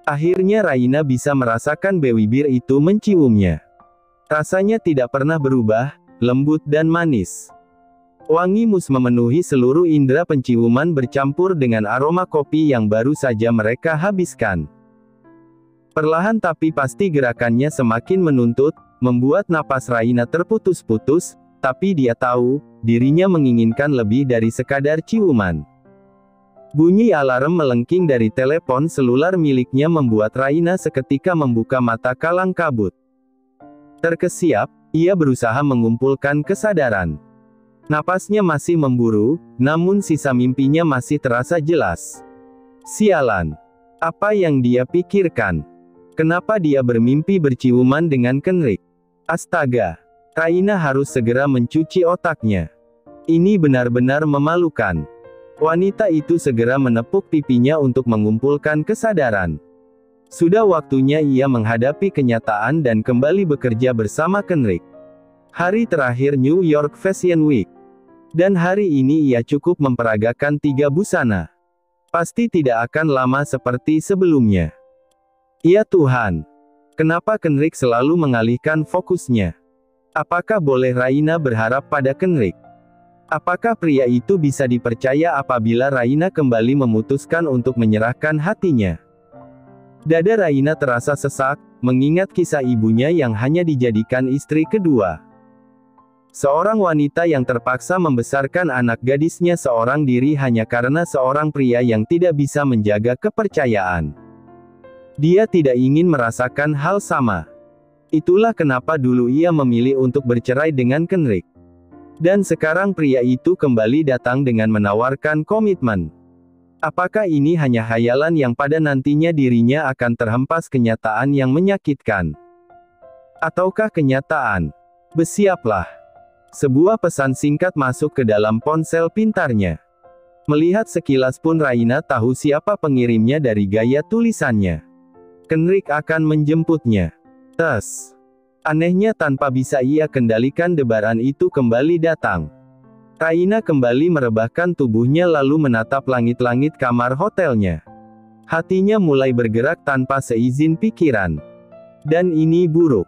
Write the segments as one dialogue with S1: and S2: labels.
S1: Akhirnya Raina bisa merasakan bibir itu menciumnya. Rasanya tidak pernah berubah, lembut dan manis. Wangi mus memenuhi seluruh indera penciuman bercampur dengan aroma kopi yang baru saja mereka habiskan. Perlahan tapi pasti gerakannya semakin menuntut, membuat napas Raina terputus-putus, tapi dia tahu, dirinya menginginkan lebih dari sekadar ciuman. Bunyi alarm melengking dari telepon seluler miliknya membuat Raina seketika membuka mata kalang kabut. Terkesiap, ia berusaha mengumpulkan kesadaran. Napasnya masih memburu, namun sisa mimpinya masih terasa jelas. Sialan. Apa yang dia pikirkan? Kenapa dia bermimpi berciuman dengan Kenrick? Astaga. Raina harus segera mencuci otaknya. Ini benar-benar memalukan. Wanita itu segera menepuk pipinya untuk mengumpulkan kesadaran. Sudah waktunya ia menghadapi kenyataan dan kembali bekerja bersama Kenrick. Hari terakhir New York Fashion Week. Dan hari ini ia cukup memperagakan 3 busana. Pasti tidak akan lama seperti sebelumnya. Ya Tuhan. Kenapa Kenrick selalu mengalihkan fokusnya? Apakah boleh Raina berharap pada Kenrick? Apakah pria itu bisa dipercaya apabila Raina kembali memutuskan untuk menyerahkan hatinya? Dada Raina terasa sesak, mengingat kisah ibunya yang hanya dijadikan istri kedua. Seorang wanita yang terpaksa membesarkan anak gadisnya seorang diri hanya karena seorang pria yang tidak bisa menjaga kepercayaan. Dia tidak ingin merasakan hal sama. Itulah kenapa dulu ia memilih untuk bercerai dengan Kenrick. Dan sekarang pria itu kembali datang dengan menawarkan komitmen. Apakah ini hanya khayalan yang pada nantinya dirinya akan terhempas kenyataan yang menyakitkan? Ataukah kenyataan? Bersiaplah. Sebuah pesan singkat masuk ke dalam ponsel pintarnya. Melihat sekilas pun Raina tahu siapa pengirimnya dari gaya tulisannya. Kenrick akan menjemputnya. Tes. Anehnya tanpa bisa ia kendalikan debaran itu kembali datang. Raina kembali merebahkan tubuhnya lalu menatap langit-langit kamar hotelnya. Hatinya mulai bergerak tanpa seizin pikiran. Dan ini buruk.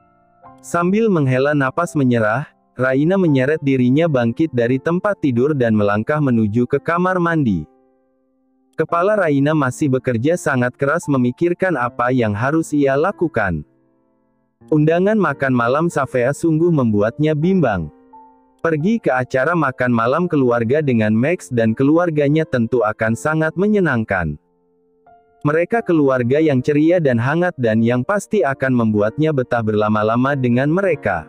S1: Sambil menghela napas menyerah, Raina menyeret dirinya bangkit dari tempat tidur dan melangkah menuju ke kamar mandi. Kepala Raina masih bekerja sangat keras memikirkan apa yang harus ia lakukan. Undangan makan malam Safea sungguh membuatnya bimbang. Pergi ke acara makan malam keluarga dengan Max dan keluarganya tentu akan sangat menyenangkan. Mereka keluarga yang ceria dan hangat dan yang pasti akan membuatnya betah berlama-lama dengan mereka.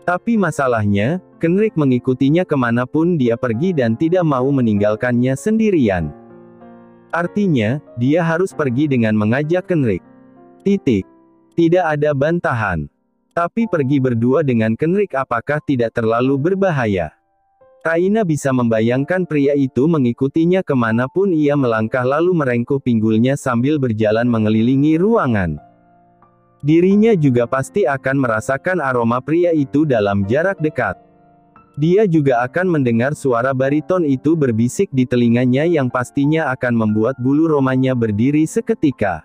S1: Tapi masalahnya, Kenrick mengikutinya kemanapun dia pergi dan tidak mau meninggalkannya sendirian. Artinya, dia harus pergi dengan mengajak Kenrick. Titik. Tidak ada bantahan. Tapi pergi berdua dengan Kenrick apakah tidak terlalu berbahaya? Raina bisa membayangkan pria itu mengikutinya kemanapun ia melangkah lalu merengkuh pinggulnya sambil berjalan mengelilingi ruangan. Dirinya juga pasti akan merasakan aroma pria itu dalam jarak dekat. Dia juga akan mendengar suara bariton itu berbisik di telinganya yang pastinya akan membuat bulu romanya berdiri seketika.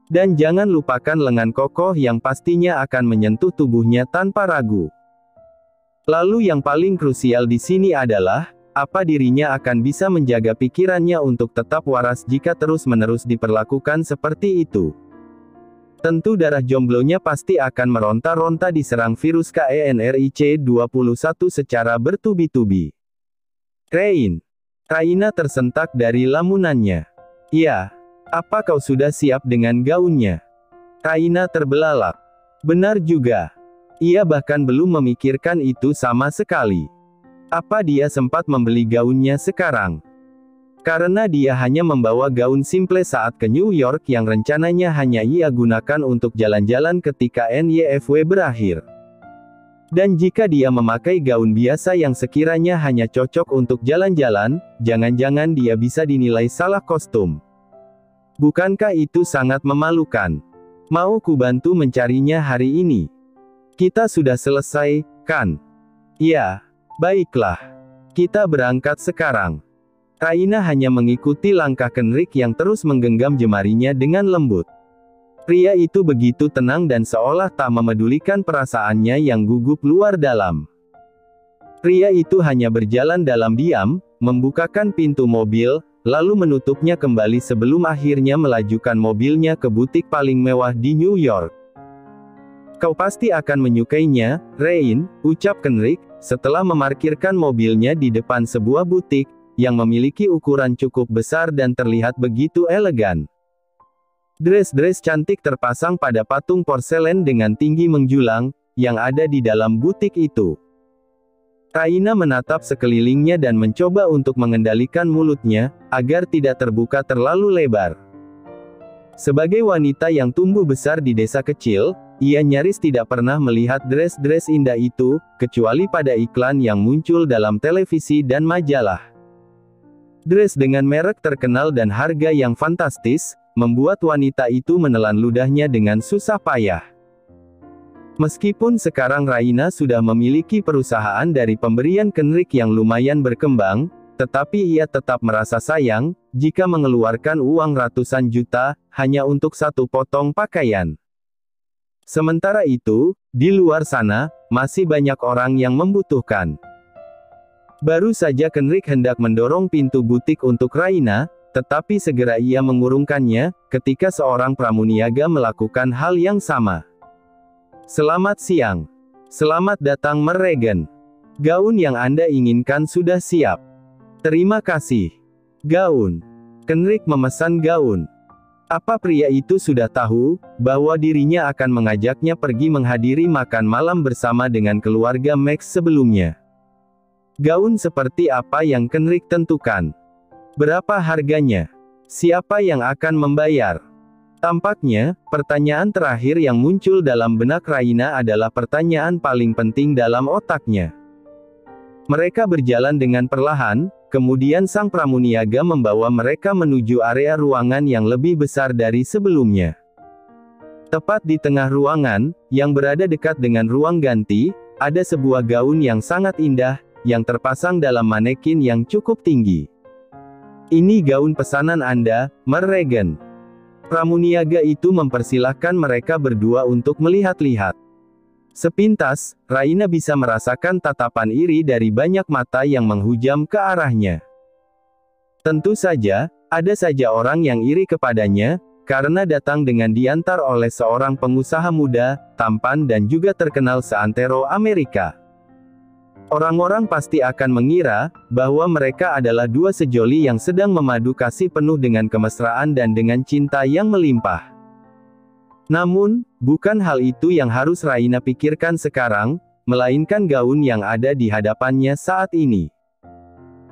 S1: Dan jangan lupakan lengan kokoh yang pastinya akan menyentuh tubuhnya tanpa ragu. Lalu yang paling krusial di sini adalah, apa dirinya akan bisa menjaga pikirannya untuk tetap waras jika terus-menerus diperlakukan seperti itu. Tentu darah jomblonya pasti akan meronta-ronta diserang virus KENRIC-21 secara bertubi-tubi. Raina tersentak dari lamunannya. Ya. Apa kau sudah siap dengan gaunnya? Raina terbelalak. Benar juga. Ia bahkan belum memikirkan itu sama sekali. Apa dia sempat membeli gaunnya sekarang? Karena dia hanya membawa gaun simple saat ke New York yang rencananya hanya ia gunakan untuk jalan-jalan ketika NYFW berakhir. Dan jika dia memakai gaun biasa yang sekiranya hanya cocok untuk jalan-jalan, jangan-jangan dia bisa dinilai salah kostum. Bukankah itu sangat memalukan? Mau ku bantu mencarinya hari ini? Kita sudah selesai, kan? Ya, baiklah. Kita berangkat sekarang. Raina hanya mengikuti langkah Kenrick yang terus menggenggam jemarinya dengan lembut. Pria itu begitu tenang dan seolah tak memedulikan perasaannya yang gugup luar dalam. Pria itu hanya berjalan dalam diam, membukakan pintu mobil, lalu menutupnya kembali sebelum akhirnya melajukan mobilnya ke butik paling mewah di New York. "Kau pasti akan menyukainya, Rain," ucap Kenrick, setelah memarkirkan mobilnya di depan sebuah butik, yang memiliki ukuran cukup besar dan terlihat begitu elegan. Dress-dress cantik terpasang pada patung porselen dengan tinggi menjulang, yang ada di dalam butik itu. Raina menatap sekelilingnya dan mencoba untuk mengendalikan mulutnya, agar tidak terbuka terlalu lebar. Sebagai wanita yang tumbuh besar di desa kecil, ia nyaris tidak pernah melihat dress-dress indah itu, kecuali pada iklan yang muncul dalam televisi dan majalah. Dress dengan merek terkenal dan harga yang fantastis, membuat wanita itu menelan ludahnya dengan susah payah. Meskipun sekarang Raina sudah memiliki perusahaan dari pemberian Kenrick yang lumayan berkembang, tetapi ia tetap merasa sayang, jika mengeluarkan uang ratusan juta, hanya untuk satu potong pakaian. Sementara itu, di luar sana, masih banyak orang yang membutuhkan. Baru saja Kenrick hendak mendorong pintu butik untuk Raina, tetapi segera ia mengurungkannya, ketika seorang pramuniaga melakukan hal yang sama. "Selamat siang. Selamat datang Meregan. Gaun yang Anda inginkan sudah siap." "Terima kasih." "Gaun." Kenrick memesan gaun. Apa pria itu sudah tahu, bahwa dirinya akan mengajaknya pergi menghadiri makan malam bersama dengan keluarga Max sebelumnya? Gaun seperti apa yang Kenrick tentukan? Berapa harganya? Siapa yang akan membayar? Tampaknya, pertanyaan terakhir yang muncul dalam benak Raina adalah pertanyaan paling penting dalam otaknya. Mereka berjalan dengan perlahan, kemudian sang pramuniaga membawa mereka menuju area ruangan yang lebih besar dari sebelumnya. Tepat di tengah ruangan, yang berada dekat dengan ruang ganti, ada sebuah gaun yang sangat indah, yang terpasang dalam manekin yang cukup tinggi. "Ini gaun pesanan Anda, Meregan." Pramuniaga itu mempersilahkan mereka berdua untuk melihat-lihat. Sepintas, Raina bisa merasakan tatapan iri dari banyak mata yang menghujam ke arahnya. Tentu saja, ada saja orang yang iri kepadanya, karena datang dengan diantar oleh seorang pengusaha muda, tampan dan juga terkenal seantero Amerika. Orang-orang pasti akan mengira, bahwa mereka adalah dua sejoli yang sedang memadu kasih penuh dengan kemesraan dan dengan cinta yang melimpah. Namun, bukan hal itu yang harus Raina pikirkan sekarang, melainkan gaun yang ada di hadapannya saat ini.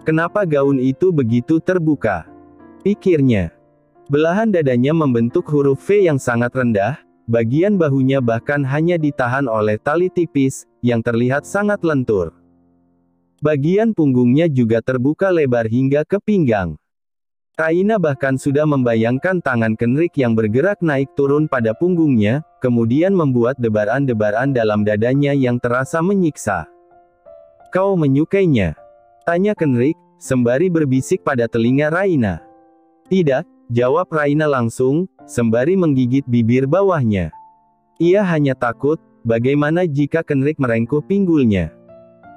S1: Kenapa gaun itu begitu terbuka? Pikirnya. Belahan dadanya membentuk huruf V yang sangat rendah, bagian bahunya bahkan hanya ditahan oleh tali tipis, yang terlihat sangat lentur. Bagian punggungnya juga terbuka lebar hingga ke pinggang. Raina bahkan sudah membayangkan tangan Kenrick yang bergerak naik turun pada punggungnya, kemudian membuat debaran-debaran dalam dadanya yang terasa menyiksa. "Kau menyukainya?" tanya Kenrick, sembari berbisik pada telinga Raina. "Tidak," jawab Raina langsung, sembari menggigit bibir bawahnya. Ia hanya takut, bagaimana jika Kenrick merengkuh pinggulnya.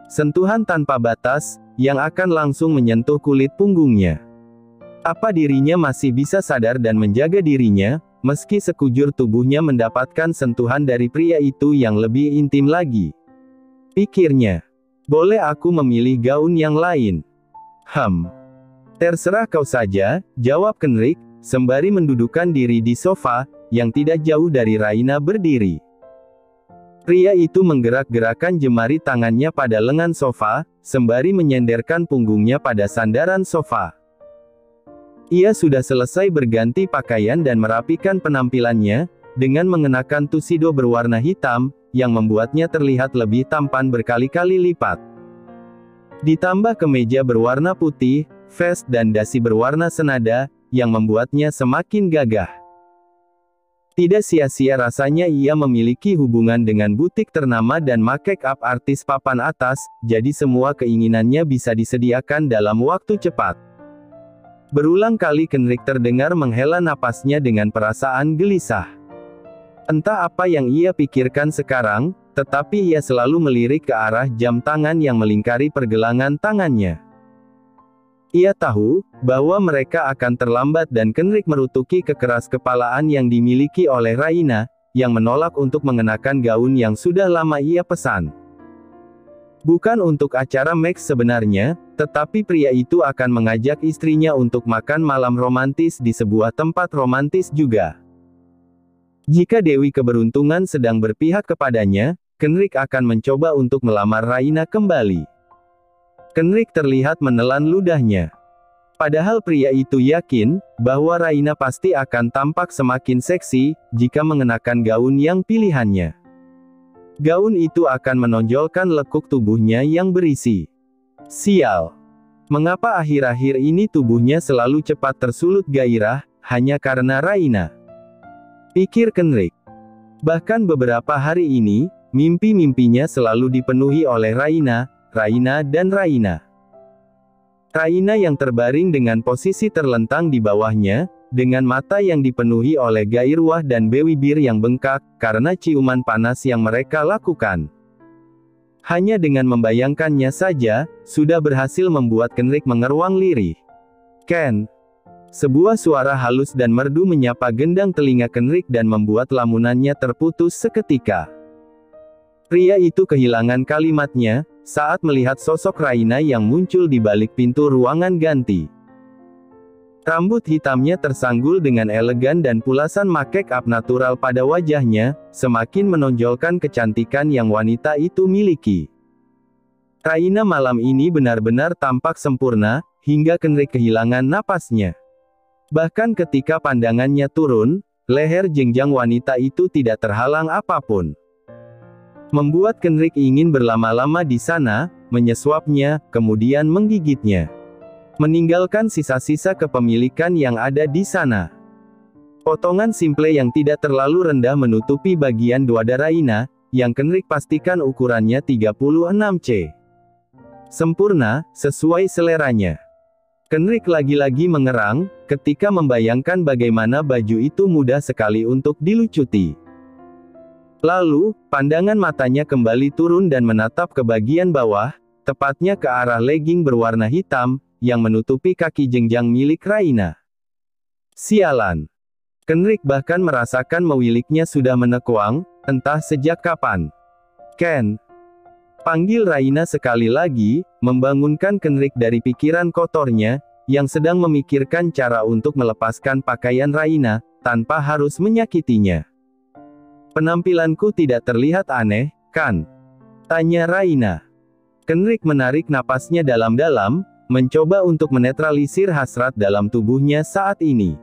S1: Sentuhan tanpa batas, yang akan langsung menyentuh kulit punggungnya. Apa dirinya masih bisa sadar dan menjaga dirinya, meski sekujur tubuhnya mendapatkan sentuhan dari pria itu yang lebih intim lagi? Pikirnya. "Boleh aku memilih gaun yang lain?" "Terserah kau saja," jawab Kenrick, sembari mendudukkan diri di sofa, yang tidak jauh dari Raina berdiri. Pria itu menggerak-gerakkan jemari tangannya pada lengan sofa, sembari menyenderkan punggungnya pada sandaran sofa. Ia sudah selesai berganti pakaian dan merapikan penampilannya, dengan mengenakan tuxedo berwarna hitam, yang membuatnya terlihat lebih tampan berkali-kali lipat. Ditambah kemeja berwarna putih, vest dan dasi berwarna senada, yang membuatnya semakin gagah. Tidak sia-sia rasanya ia memiliki hubungan dengan butik ternama dan make-up artis papan atas, jadi semua keinginannya bisa disediakan dalam waktu cepat. Berulang kali Kenrick terdengar menghela napasnya dengan perasaan gelisah. Entah apa yang ia pikirkan sekarang, tetapi ia selalu melirik ke arah jam tangan yang melingkari pergelangan tangannya. Ia tahu bahwa mereka akan terlambat dan Kenrick merutuki kekeras-kepalaan yang dimiliki oleh Raina, yang menolak untuk mengenakan gaun yang sudah lama ia pesan. Bukan untuk acara Max sebenarnya, tetapi pria itu akan mengajak istrinya untuk makan malam romantis di sebuah tempat romantis juga. Jika Dewi Keberuntungan sedang berpihak kepadanya, Kenrick akan mencoba untuk melamar Raina kembali. Kenrick terlihat menelan ludahnya. Padahal pria itu yakin bahwa Raina pasti akan tampak semakin seksi jika mengenakan gaun yang pilihannya. Gaun itu akan menonjolkan lekuk tubuhnya yang berisi. Sial. Mengapa akhir-akhir ini tubuhnya selalu cepat tersulut gairah, hanya karena Raina? Pikir Kenrick. Bahkan beberapa hari ini, mimpi-mimpinya selalu dipenuhi oleh Raina, Raina dan Raina. Raina yang terbaring dengan posisi terlentang di bawahnya, dengan mata yang dipenuhi oleh gairwah dan bibir yang bengkak, karena ciuman panas yang mereka lakukan. Hanya dengan membayangkannya saja, sudah berhasil membuat Kenrick mengeruang lirih. Ken. Sebuah suara halus dan merdu menyapa gendang telinga Kenrick dan membuat lamunannya terputus seketika. Pria itu kehilangan kalimatnya, saat melihat sosok Raina yang muncul di balik pintu ruangan ganti. Rambut hitamnya tersanggul dengan elegan dan pulasan make up natural pada wajahnya, semakin menonjolkan kecantikan yang wanita itu miliki. Raina malam ini benar-benar tampak sempurna, hingga Kenrick kehilangan napasnya. Bahkan ketika pandangannya turun, leher jenjang wanita itu tidak terhalang apapun. Membuat Kenrick ingin berlama-lama di sana, menyesuapnya, kemudian menggigitnya. Meninggalkan sisa-sisa kepemilikan yang ada di sana. Potongan simple yang tidak terlalu rendah menutupi bagian dada Raina, yang Kenrick pastikan ukurannya 36 cm. Sempurna, sesuai seleranya. Kenrick lagi-lagi mengerang, ketika membayangkan bagaimana baju itu mudah sekali untuk dilucuti. Lalu, pandangan matanya kembali turun dan menatap ke bagian bawah, tepatnya ke arah legging berwarna hitam, yang menutupi kaki jenjang milik Raina. Sialan. Kenrick bahkan merasakan mewiliknya sudah menekuang, entah sejak kapan. Ken. Panggil Raina sekali lagi, membangunkan Kenrick dari pikiran kotornya, yang sedang memikirkan cara untuk melepaskan pakaian Raina, tanpa harus menyakitinya. Penampilanku tidak terlihat aneh, kan? Tanya Raina. Kenrick menarik napasnya dalam-dalam, mencoba untuk menetralisir hasrat dalam tubuhnya saat ini.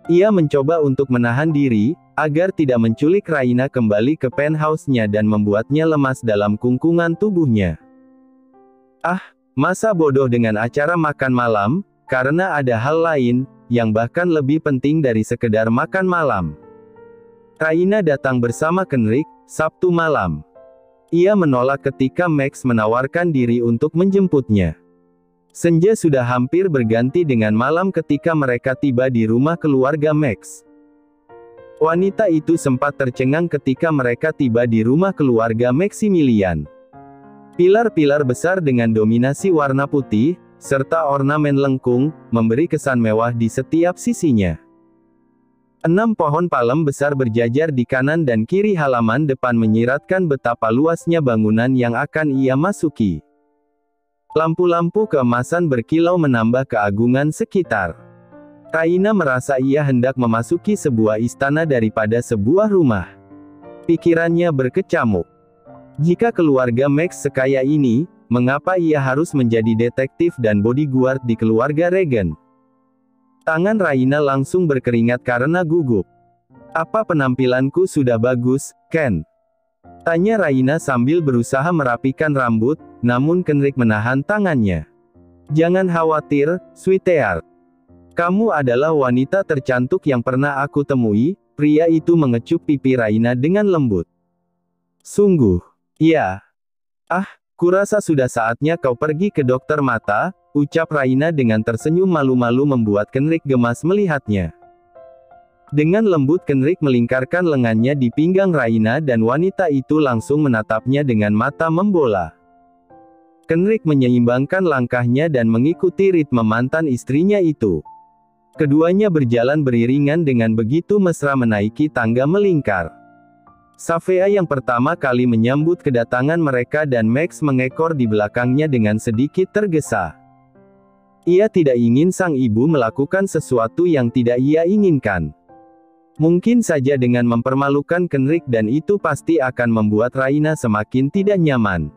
S1: Ia mencoba untuk menahan diri, agar tidak menculik Raina kembali ke penthouse-nya dan membuatnya lemas dalam kungkungan tubuhnya. Masa bodoh dengan acara makan malam, karena ada hal lain, yang bahkan lebih penting dari sekedar makan malam. Raina datang bersama Kenrick, Sabtu malam. Ia menolak ketika Max menawarkan diri untuk menjemputnya. Senja sudah hampir berganti dengan malam ketika mereka tiba di rumah keluarga Max. Wanita itu sempat tercengang ketika mereka tiba di rumah keluarga Maximilian. Pilar-pilar besar dengan dominasi warna putih, serta ornamen lengkung, memberi kesan mewah di setiap sisinya. 6 pohon palem besar berjajar di kanan dan kiri halaman depan menyiratkan betapa luasnya bangunan yang akan ia masuki. Lampu-lampu keemasan berkilau menambah keagungan sekitar. Raina merasa ia hendak memasuki sebuah istana daripada sebuah rumah. Pikirannya berkecamuk. Jika keluarga Max sekaya ini, mengapa ia harus menjadi detektif dan bodyguard di keluarga Regen? Tangan Raina langsung berkeringat karena gugup. Apa penampilanku sudah bagus, Ken? Tanya Raina sambil berusaha merapikan rambut, namun Kenrick menahan tangannya. Jangan khawatir, sweetheart. Kamu adalah wanita tercantik yang pernah aku temui, pria itu mengecup pipi Raina dengan lembut. Sungguh? Ya. Kurasa sudah saatnya kau pergi ke dokter mata, ucap Raina dengan tersenyum malu-malu membuat Kenrik gemas melihatnya. Dengan lembut Kenrik melingkarkan lengannya di pinggang Raina dan wanita itu langsung menatapnya dengan mata membola. Kenrik menyeimbangkan langkahnya dan mengikuti ritme mantan istrinya itu. Keduanya berjalan beriringan dengan begitu mesra menaiki tangga melingkar. Safea yang pertama kali menyambut kedatangan mereka dan Max mengekor di belakangnya dengan sedikit tergesa. Ia tidak ingin sang ibu melakukan sesuatu yang tidak ia inginkan. Mungkin saja dengan mempermalukan Kenrik dan itu pasti akan membuat Raina semakin tidak nyaman.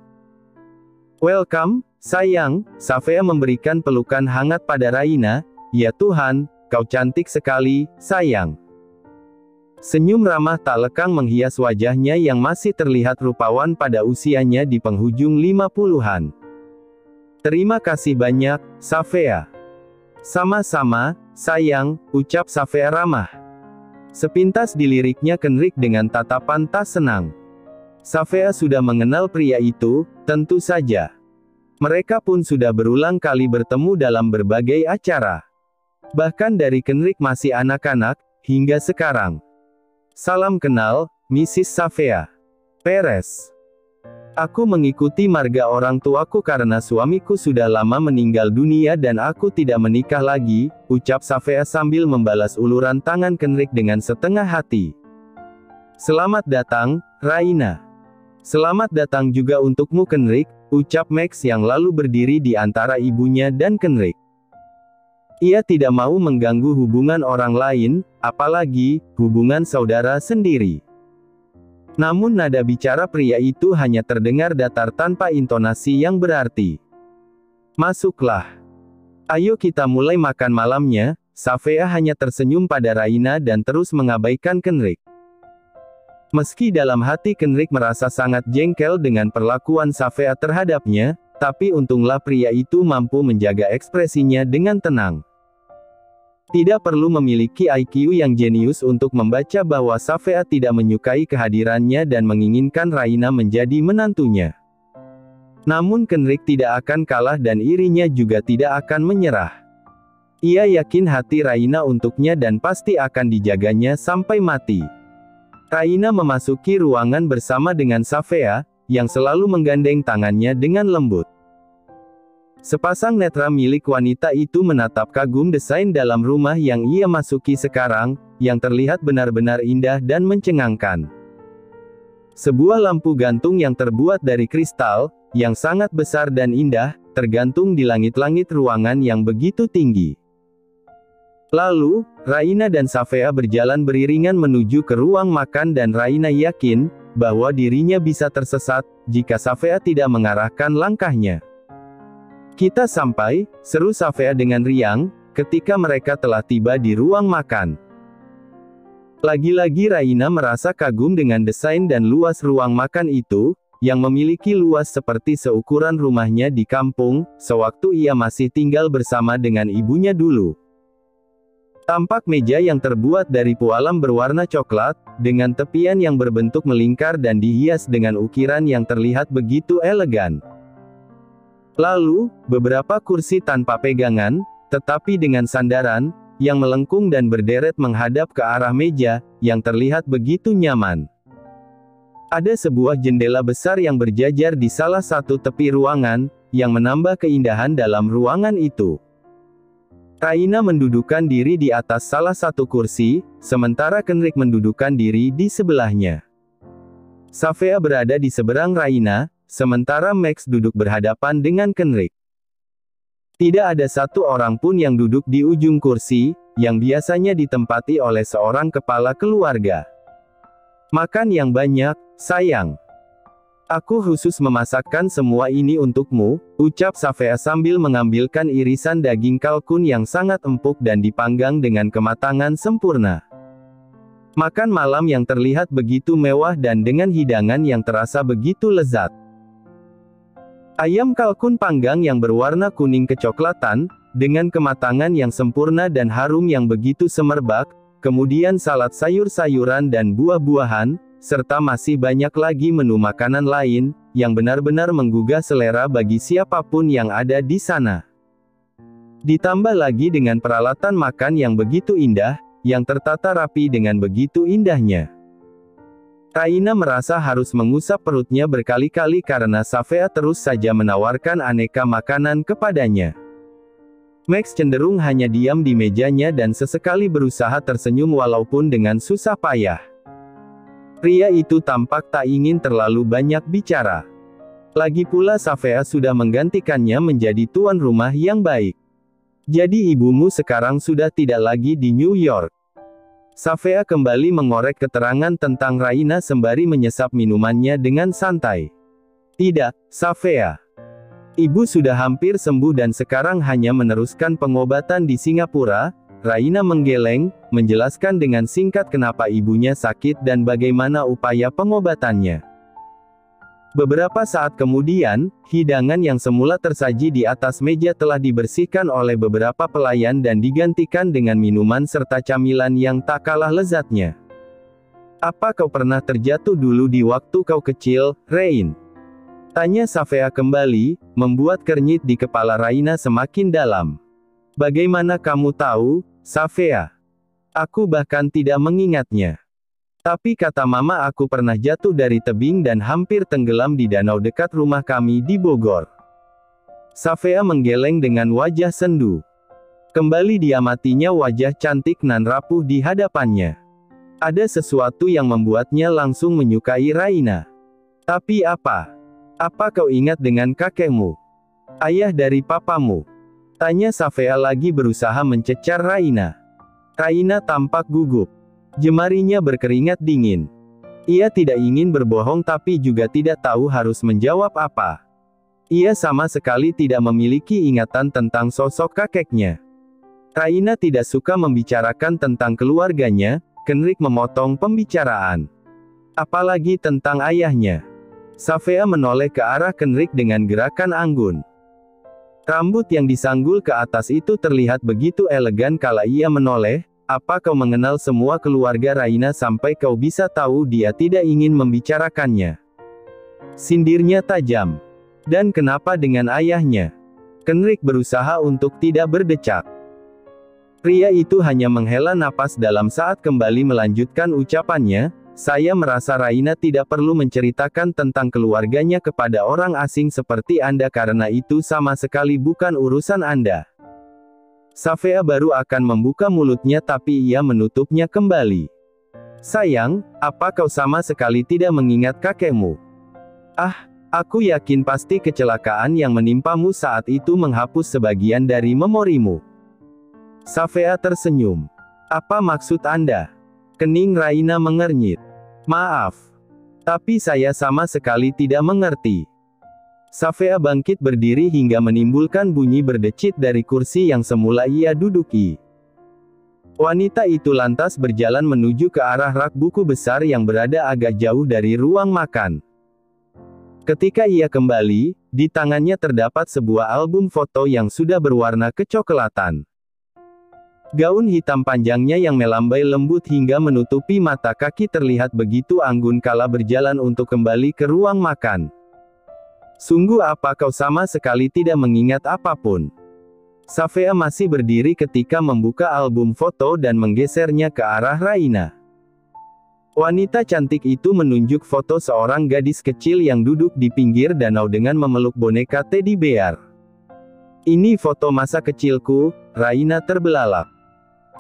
S1: "Welcome, sayang," Safea memberikan pelukan hangat pada Raina. "Ya Tuhan, kau cantik sekali, sayang." Senyum ramah tak lekang menghias wajahnya yang masih terlihat rupawan pada usianya di penghujung 50-an. "Terima kasih banyak, Safea." "Sama-sama, sayang," ucap Safea ramah. Sepintas diliriknya Kenrik dengan tatapan tak senang. Safea sudah mengenal pria itu, tentu saja. Mereka pun sudah berulang kali bertemu dalam berbagai acara. Bahkan dari Kenrik masih anak-anak, hingga sekarang. "Salam kenal, Mrs. Safea. Perez. Aku mengikuti marga orang tuaku karena suamiku sudah lama meninggal dunia dan aku tidak menikah lagi," ucap Safea sambil membalas uluran tangan Kenrik dengan setengah hati. "Selamat datang, Raina." "Selamat datang juga untukmu Kenrik," ucap Max yang lalu berdiri di antara ibunya dan Kenrik. Ia tidak mau mengganggu hubungan orang lain, apalagi hubungan saudara sendiri. Namun nada bicara pria itu hanya terdengar datar tanpa intonasi yang berarti. "Masuklah. Ayo kita mulai makan malamnya." Safea hanya tersenyum pada Raina dan terus mengabaikan Kenrik. Meski dalam hati Kenrik merasa sangat jengkel dengan perlakuan Safea terhadapnya, tapi untunglah pria itu mampu menjaga ekspresinya dengan tenang. Tidak perlu memiliki IQ yang jenius untuk membaca bahwa Safea tidak menyukai kehadirannya dan menginginkan Raina menjadi menantunya. Namun Kenrik tidak akan kalah dan irinya juga tidak akan menyerah. Ia yakin hati Raina untuknya dan pasti akan dijaganya sampai mati. Raina memasuki ruangan bersama dengan Safea, yang selalu menggandeng tangannya dengan lembut. Sepasang netra milik wanita itu menatap kagum desain dalam rumah yang ia masuki sekarang, yang terlihat benar-benar indah dan mencengangkan. Sebuah lampu gantung yang terbuat dari kristal, yang sangat besar dan indah, tergantung di langit-langit ruangan yang begitu tinggi. Lalu, Raina dan Safea berjalan beriringan menuju ke ruang makan dan Raina yakin, bahwa dirinya bisa tersesat, jika Safea tidak mengarahkan langkahnya. "Kita sampai," seru Safea dengan riang, ketika mereka telah tiba di ruang makan. Lagi-lagi Raina merasa kagum dengan desain dan luas ruang makan itu, yang memiliki luas seperti seukuran rumahnya di kampung, sewaktu ia masih tinggal bersama dengan ibunya dulu. Tampak meja yang terbuat dari pualam berwarna coklat, dengan tepian yang berbentuk melingkar dan dihias dengan ukiran yang terlihat begitu elegan. Lalu, beberapa kursi tanpa pegangan, tetapi dengan sandaran, yang melengkung dan berderet menghadap ke arah meja, yang terlihat begitu nyaman. Ada sebuah jendela besar yang berjajar di salah satu tepi ruangan, yang menambah keindahan dalam ruangan itu. Raina mendudukkan diri di atas salah satu kursi, sementara Kenrik mendudukkan diri di sebelahnya. Safea berada di seberang Raina, sementara Max duduk berhadapan dengan Kenrik. Tidak ada satu orang pun yang duduk di ujung kursi, yang biasanya ditempati oleh seorang kepala keluarga. "Makan yang banyak, sayang. Aku khusus memasakkan semua ini untukmu," ucap Safea sambil mengambilkan irisan daging kalkun yang sangat empuk dan dipanggang dengan kematangan sempurna. Makan malam yang terlihat begitu mewah dan dengan hidangan yang terasa begitu lezat. Ayam kalkun panggang yang berwarna kuning kecoklatan, dengan kematangan yang sempurna dan harum yang begitu semerbak, kemudian salad sayur-sayuran dan buah-buahan, serta masih banyak lagi menu makanan lain, yang benar-benar menggugah selera bagi siapapun yang ada di sana. Ditambah lagi dengan peralatan makan yang begitu indah, yang tertata rapi dengan begitu indahnya. Raina merasa harus mengusap perutnya berkali-kali karena Safea terus saja menawarkan aneka makanan kepadanya. Max cenderung hanya diam di mejanya dan sesekali berusaha tersenyum walaupun dengan susah payah. Pria itu tampak tak ingin terlalu banyak bicara. Lagi pula Safea sudah menggantikannya menjadi tuan rumah yang baik. Jadi ibumu sekarang sudah tidak lagi di New York. Safea kembali mengorek keterangan tentang Raina sembari menyesap minumannya dengan santai. Tidak, Safea. Ibu sudah hampir sembuh dan sekarang hanya meneruskan pengobatan di Singapura. Raina menggeleng, menjelaskan dengan singkat kenapa ibunya sakit dan bagaimana upaya pengobatannya. Beberapa saat kemudian, hidangan yang semula tersaji di atas meja telah dibersihkan oleh beberapa pelayan dan digantikan dengan minuman serta camilan yang tak kalah lezatnya. Apa kau pernah terjatuh dulu di waktu kau kecil, Rain? Tanya Safea kembali, membuat kernyit di kepala Raina semakin dalam. Bagaimana kamu tahu, Safea? Aku bahkan tidak mengingatnya. Tapi kata mama aku pernah jatuh dari tebing dan hampir tenggelam di danau dekat rumah kami di Bogor. Safea menggeleng dengan wajah sendu. Kembali diamatinya wajah cantik nan rapuh di hadapannya. Ada sesuatu yang membuatnya langsung menyukai Raina. Tapi apa? Apa kau ingat dengan kakekmu? Ayah dari papamu? Tanya Safea lagi berusaha mencecar Raina. Raina tampak gugup. Jemarinya berkeringat dingin. Ia tidak ingin berbohong tapi juga tidak tahu harus menjawab apa. Ia sama sekali tidak memiliki ingatan tentang sosok kakeknya. Raina tidak suka membicarakan tentang keluarganya. Kenrick memotong pembicaraan. Apalagi tentang ayahnya. Safea menoleh ke arah Kenrick dengan gerakan anggun. Rambut yang disanggul ke atas itu terlihat begitu elegan kala ia menoleh. Apa kau mengenal semua keluarga Raina sampai kau bisa tahu dia tidak ingin membicarakannya? Sindirnya tajam. Dan kenapa dengan ayahnya? Kenrick berusaha untuk tidak berdecak. Pria itu hanya menghela napas dalam saat kembali melanjutkan ucapannya. Saya merasa Raina tidak perlu menceritakan tentang keluarganya kepada orang asing seperti Anda karena itu sama sekali bukan urusan Anda. Safea baru akan membuka mulutnya tapi ia menutupnya kembali. Sayang, apa kau sama sekali tidak mengingat kakekmu? Ah, aku yakin pasti kecelakaan yang menimpamu saat itu menghapus sebagian dari memorimu. Safea tersenyum. Apa maksud Anda? Kening Raina mengernyit. Maaf. Tapi saya sama sekali tidak mengerti. Safea bangkit berdiri hingga menimbulkan bunyi berdecit dari kursi yang semula ia duduki. Wanita itu lantas berjalan menuju ke arah rak buku besar yang berada agak jauh dari ruang makan. Ketika ia kembali, di tangannya terdapat sebuah album foto yang sudah berwarna kecoklatan. Gaun hitam panjangnya yang melambai lembut hingga menutupi mata kaki terlihat begitu anggun kala berjalan untuk kembali ke ruang makan. Sungguh apa kau sama sekali tidak mengingat apapun? Safea masih berdiri ketika membuka album foto dan menggesernya ke arah Raina. Wanita cantik itu menunjuk foto seorang gadis kecil yang duduk di pinggir danau dengan memeluk boneka teddy bear. Ini foto masa kecilku, Raina terbelalak.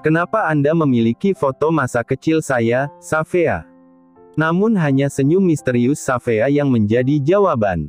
S1: Kenapa Anda memiliki foto masa kecil saya, Safea? Namun hanya senyum misterius Safea yang menjadi jawaban.